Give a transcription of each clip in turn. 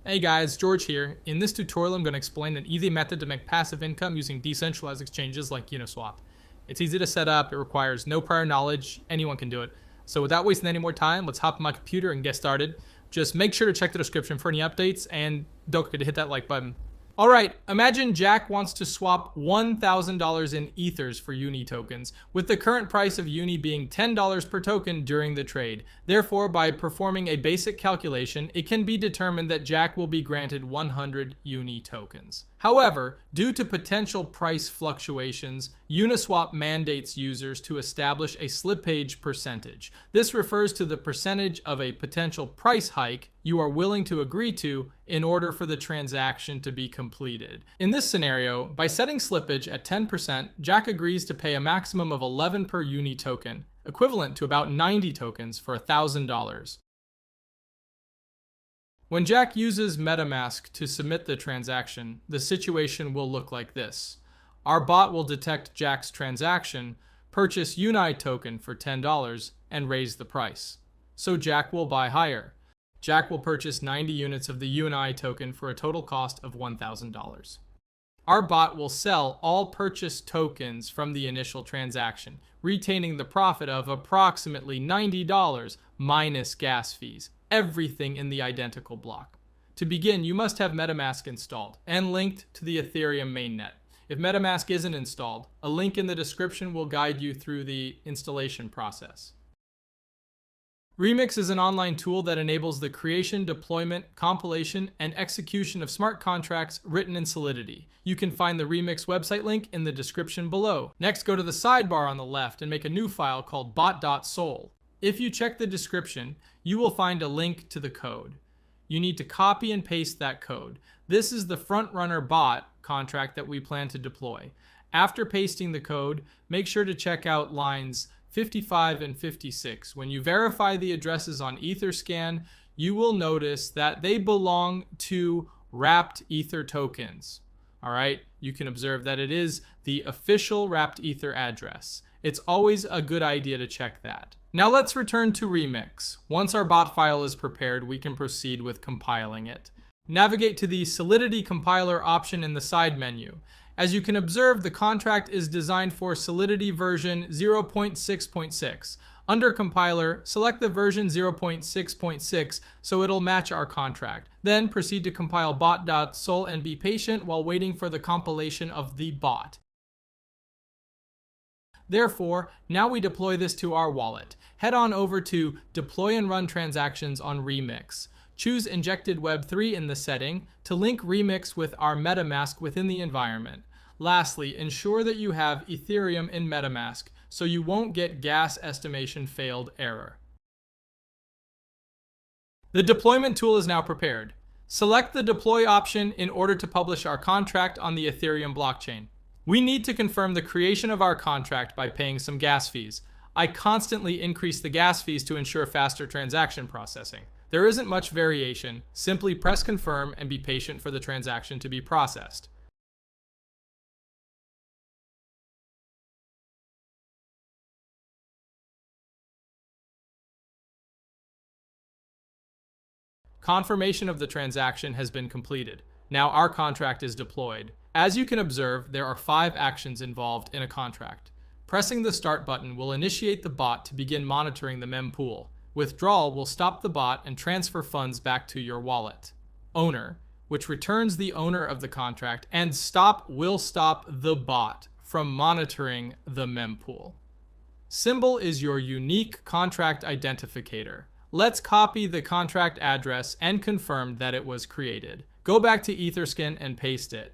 Hey guys, George here. In this tutorial, I'm going to explain an easy method to make passive income using decentralized exchanges like Uniswap. It's easy to set up, it requires no prior knowledge, anyone can do it. So without wasting any more time, let's hop on my computer and get started. Just make sure to check the description for any updates and don't forget to hit that like button. Alright, imagine Jack wants to swap $1,000 in Ethers for Uni tokens, with the current price of Uni being $10 per token during the trade. Therefore, by performing a basic calculation, it can be determined that Jack will be granted 100 Uni tokens. However, due to potential price fluctuations, Uniswap mandates users to establish a slippage percentage. This refers to the percentage of a potential price hike you are willing to agree to in order for the transaction to be completed. In this scenario, by setting slippage at 10%, Jack agrees to pay a maximum of 11 per Uni token, equivalent to about 90 tokens for $1,000. When Jack uses MetaMask to submit the transaction, the situation will look like this. Our bot will detect Jack's transaction, purchase Uni token for $10, and raise the price. So Jack will buy higher. Jack will purchase 90 units of the Uni token for a total cost of $1,000. Our bot will sell all purchased tokens from the initial transaction, retaining the profit of approximately $90 minus gas fees. Everything in the identical block. To begin, you must have MetaMask installed and linked to the Ethereum mainnet. If MetaMask isn't installed, a link in the description will guide you through the installation process. Remix is an online tool that enables the creation, deployment, compilation, and execution of smart contracts written in Solidity. You can find the Remix website link in the description below. Next, go to the sidebar on the left and make a new file called bot.sol. If you check the description, you will find a link to the code. You need to copy and paste that code. This is the frontrunner bot contract that we plan to deploy. After pasting the code, make sure to check out lines 55 and 56. When you verify the addresses on Etherscan, you will notice that they belong to wrapped Ether tokens. All right, you can observe that it is the official wrapped Ether address. It's always a good idea to check that. Now let's return to Remix. Once our bot file is prepared, we can proceed with compiling it. Navigate to the Solidity compiler option in the side menu. As you can observe, the contract is designed for Solidity version 0.6.6. Under compiler, select the version 0.6.6 so it'll match our contract. Then proceed to compile bot.sol and be patient while waiting for the compilation of the bot. Therefore, now we deploy this to our wallet. Head on over to Deploy and Run Transactions on Remix. Choose Injected Web3 in the setting to link Remix with our MetaMask within the environment. Lastly, ensure that you have Ethereum in MetaMask so you won't get gas estimation failed error. The deployment tool is now prepared. Select the Deploy option in order to publish our contract on the Ethereum blockchain. We need to confirm the creation of our contract by paying some gas fees. I constantly increase the gas fees to ensure faster transaction processing. There isn't much variation. Simply press confirm and be patient for the transaction to be processed. Confirmation of the transaction has been completed. Now our contract is deployed. As you can observe, there are 5 actions involved in a contract. Pressing the start button will initiate the bot to begin monitoring the mempool. Withdrawal will stop the bot and transfer funds back to your wallet. Owner, which returns the owner of the contract, and stop will stop the bot from monitoring the mempool. Symbol is your unique contract identificator. Let's copy the contract address and confirm that it was created. Go back to Etherscan and paste it.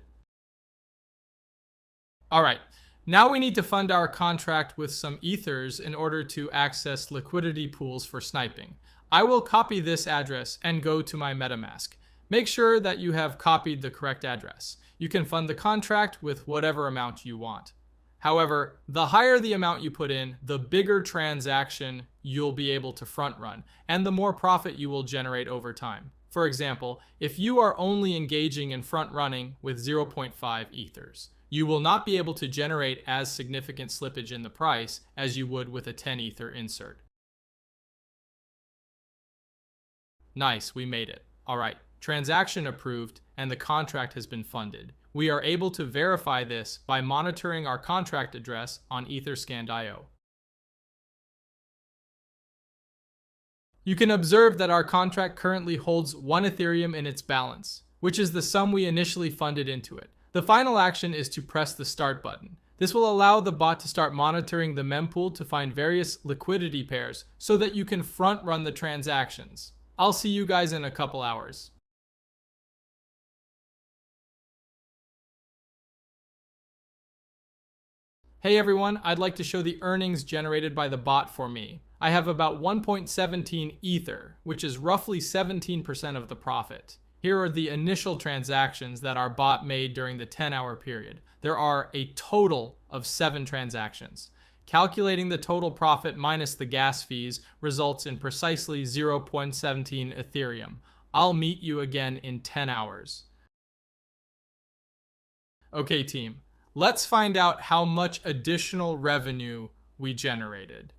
All right, now we need to fund our contract with some Ethers in order to access liquidity pools for sniping. I will copy this address and go to my MetaMask. Make sure that you have copied the correct address. You can fund the contract with whatever amount you want. However, the higher the amount you put in, the bigger transaction you'll be able to front run, and the more profit you will generate over time. For example, if you are only engaging in front running with 0.5 Ethers, you will not be able to generate as significant slippage in the price as you would with a 10 Ether insert. Nice, we made it. All right, transaction approved, and the contract has been funded. We are able to verify this by monitoring our contract address on Etherscan.io. You can observe that our contract currently holds 1 Ethereum in its balance, which is the sum we initially funded into it. The final action is to press the start button. This will allow the bot to start monitoring the mempool to find various liquidity pairs so that you can front run the transactions. I'll see you guys in a couple hours. Hey everyone, I'd like to show the earnings generated by the bot for me. I have about 1.17 Ether, which is roughly 17% of the profit. Here are the initial transactions that our bot made during the 10-hour period. There are a total of 7 transactions. Calculating the total profit minus the gas fees results in precisely 0.17 Ethereum. I'll meet you again in 10 hours. Okay team, let's find out how much additional revenue we generated.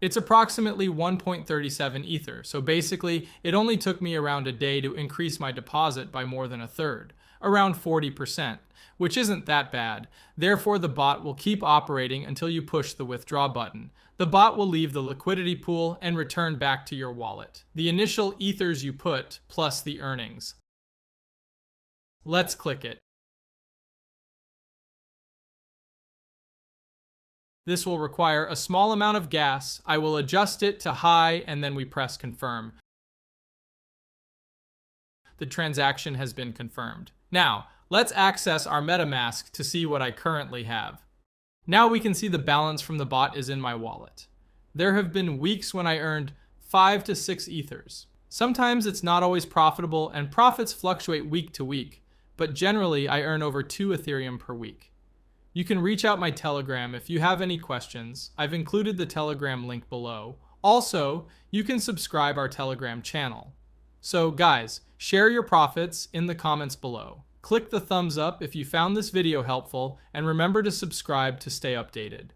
It's approximately 1.37 Ether, so basically it only took me around a day to increase my deposit by more than a third, around 40%, which isn't that bad. Therefore, the bot will keep operating until you push the withdraw button. The bot will leave the liquidity pool and return back to your wallet. The initial Ethers you put plus the earnings. Let's click it. This will require a small amount of gas. I will adjust it to high and then we press confirm. The transaction has been confirmed. Now, let's access our MetaMask to see what I currently have. Now we can see the balance from the bot is in my wallet. There have been weeks when I earned 5 to 6 Ethers. Sometimes it's not always profitable and profits fluctuate week to week, but generally I earn over 2 Ethereum per week. You can reach out my Telegram if you have any questions. I've included the Telegram link below. Also, you can subscribe our Telegram channel. So guys, share your profits in the comments below. Click the thumbs up if you found this video helpful, and remember to subscribe to stay updated.